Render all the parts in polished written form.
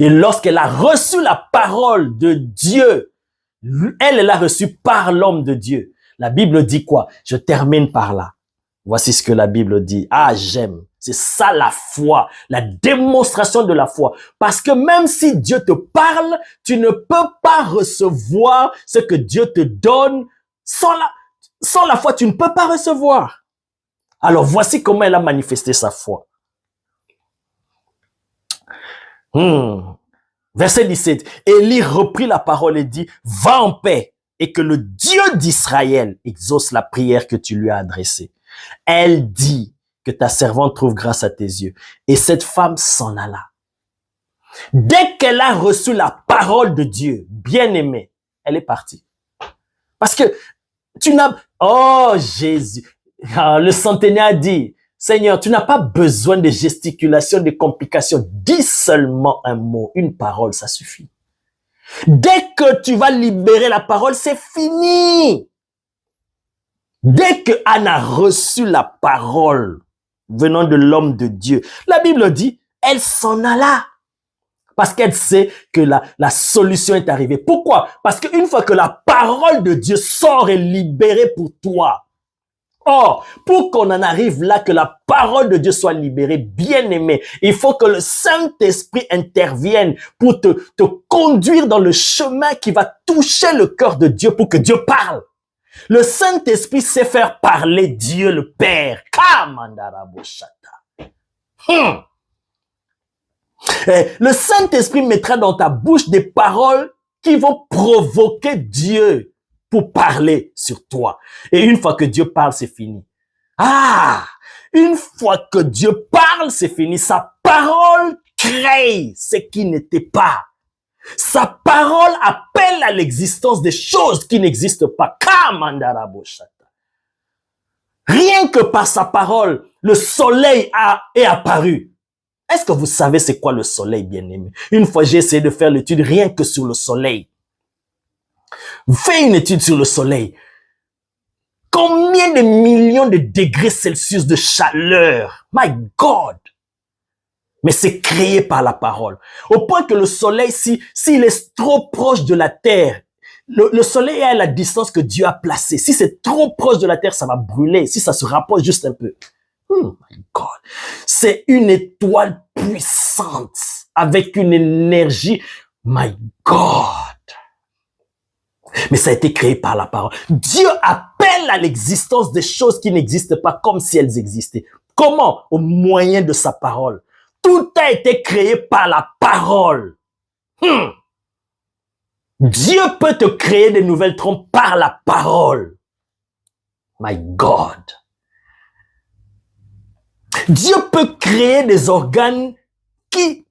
Et lorsqu'elle a reçu la parole de Dieu, elle l'a reçue par l'homme de Dieu. La Bible dit quoi? Je termine par là. Voici ce que la Bible dit. Ah, j'aime. C'est ça la foi, la démonstration de la foi. Parce que même si Dieu te parle, tu ne peux pas recevoir ce que Dieu te donne. Sans la foi, tu ne peux pas recevoir. Alors voici comment elle a manifesté sa foi. Verset 17. Élie reprit la parole et dit, va en paix et que le Dieu d'Israël exauce la prière que tu lui as adressée. Elle dit que ta servante trouve grâce à tes yeux. Et cette femme s'en alla. Dès qu'elle a reçu la parole de Dieu, bien-aimée, elle est partie. Parce que tu n'as... Oh Jésus! Le centenaire dit, Seigneur, tu n'as pas besoin de gesticulation, de complications. Dis seulement un mot, une parole, ça suffit. Dès que tu vas libérer la parole, c'est fini. Dès que Anne a reçu la parole venant de l'homme de Dieu, la Bible dit, elle s'en alla. Parce qu'elle sait que la solution est arrivée. Pourquoi? Parce qu'une fois que la parole de Dieu sort et libérée pour toi, or, pour qu'on en arrive là, que la parole de Dieu soit libérée, bien aimé, il faut que le Saint-Esprit intervienne pour te conduire dans le chemin qui va toucher le cœur de Dieu pour que Dieu parle. Le Saint-Esprit sait faire parler Dieu le Père. Le Saint-Esprit mettra dans ta bouche des paroles qui vont provoquer Dieu pour parler sur toi. Et une fois que Dieu parle, c'est fini. Ah! Une fois que Dieu parle, c'est fini. Sa parole crée ce qui n'était pas. Sa parole appelle à l'existence des choses qui n'existent pas. Rien que par sa parole, le soleil est apparu. Est-ce que vous savez c'est quoi le soleil, bien-aimé? Une fois, j'ai essayé de faire l'étude rien que sur le soleil. Fais une étude sur le soleil. Combien de millions de degrés Celsius de chaleur? My God! Mais c'est créé par la parole. Au point que le soleil, s'il est trop proche de la terre, le soleil est à la distance que Dieu a placée. Si c'est trop proche de la terre, ça va brûler. Si ça se rapproche juste un peu. Oh my God. C'est une étoile puissante avec une énergie. My God. Mais ça a été créé par la parole. Dieu appelle à l'existence des choses qui n'existent pas comme si elles existaient. Comment? Au moyen de sa parole. Tout a été créé par la parole. Dieu peut te créer des nouvelles trompes par la parole. My God. Dieu peut créer des organes qui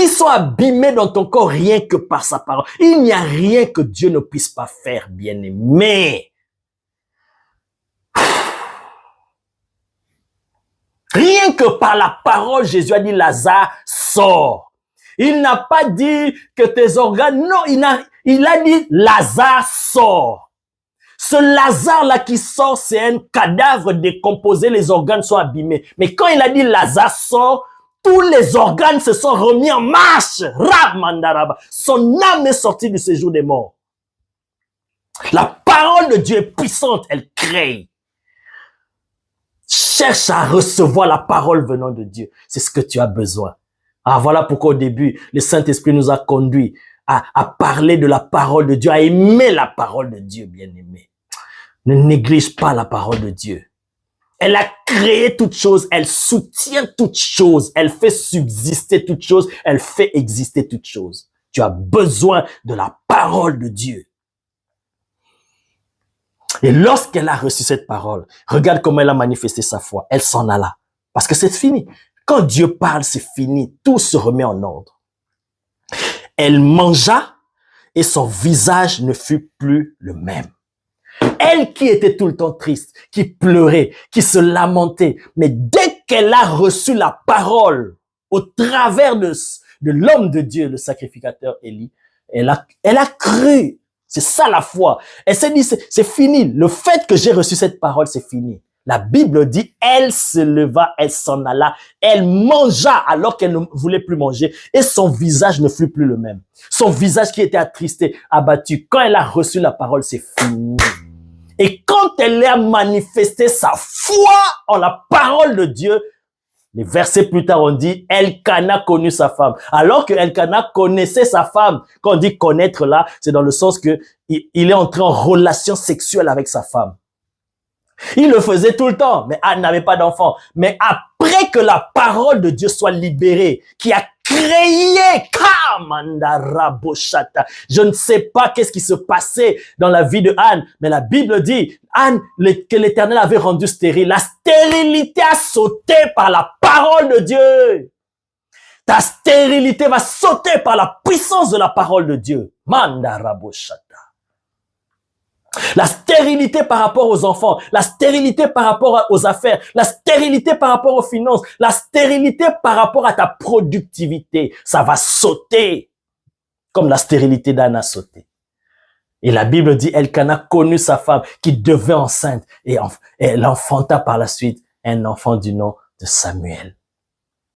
sont abîmés dans ton corps rien que par sa parole. Il n'y a rien que Dieu ne puisse pas faire, bien-aimé. Rien que par la parole, Jésus a dit Lazare, sors. Il n'a pas dit que tes organes, non, il a dit Lazare, sors. Ce Lazare-là qui sort, c'est un cadavre décomposé, les organes sont abîmés. Mais quand il a dit Lazare, sort, tous les organes se sont remis en marche. Rab Mandaraba. Son âme est sortie du séjour des morts. La parole de Dieu est puissante, elle crée. Cherche à recevoir la parole venant de Dieu. C'est ce que tu as besoin. Ah, voilà pourquoi au début, le Saint-Esprit nous a conduits à parler de la parole de Dieu, à aimer la parole de Dieu, bien-aimé. Ne néglige pas la parole de Dieu. Elle a créé toutes choses, elle soutient toutes choses, elle fait subsister toutes choses, elle fait exister toutes choses. Tu as besoin de la parole de Dieu. Et lorsqu'elle a reçu cette parole, regarde comment elle a manifesté sa foi. Elle s'en alla. Parce que c'est fini. Quand Dieu parle, c'est fini. Tout se remet en ordre. Elle mangea et son visage ne fut plus le même. Elle qui était tout le temps triste, qui pleurait, qui se lamentait. Mais dès qu'elle a reçu la parole au travers de l'homme de Dieu, le sacrificateur Élie, elle a cru. C'est ça la foi. Elle s'est dit, c'est fini. Le fait que j'ai reçu cette parole, c'est fini. La Bible dit, elle se leva, elle s'en alla, elle mangea alors qu'elle ne voulait plus manger et son visage ne fut plus le même. Son visage qui était attristé, abattu. Quand elle a reçu la parole, c'est fini. Et quand elle a manifesté sa foi en la parole de Dieu, les versets plus tard, on dit, Elkana connu sa femme. Alors que Elkana connaissait sa femme. Quand on dit connaître là, c'est dans le sens que il est entré en relation sexuelle avec sa femme. Il le faisait tout le temps, mais Anne n'avait pas d'enfant. Mais après que la parole de Dieu soit libérée, qui a créé Kamandaraboshata, je ne sais pas qu'est-ce qui se passait dans la vie de Anne, mais la Bible dit, Anne, que l'Éternel avait rendu stérile. La stérilité a sauté par la parole de Dieu. Ta stérilité va sauter par la puissance de la parole de Dieu. Mandaraboshata. La stérilité par rapport aux enfants, la stérilité par rapport aux affaires, la stérilité par rapport aux finances, la stérilité par rapport à ta productivité, ça va sauter comme la stérilité d'Anne a sauté. Et la Bible dit, Elkana connu sa femme qui devait enceinte et elle enfanta par la suite un enfant du nom de Samuel.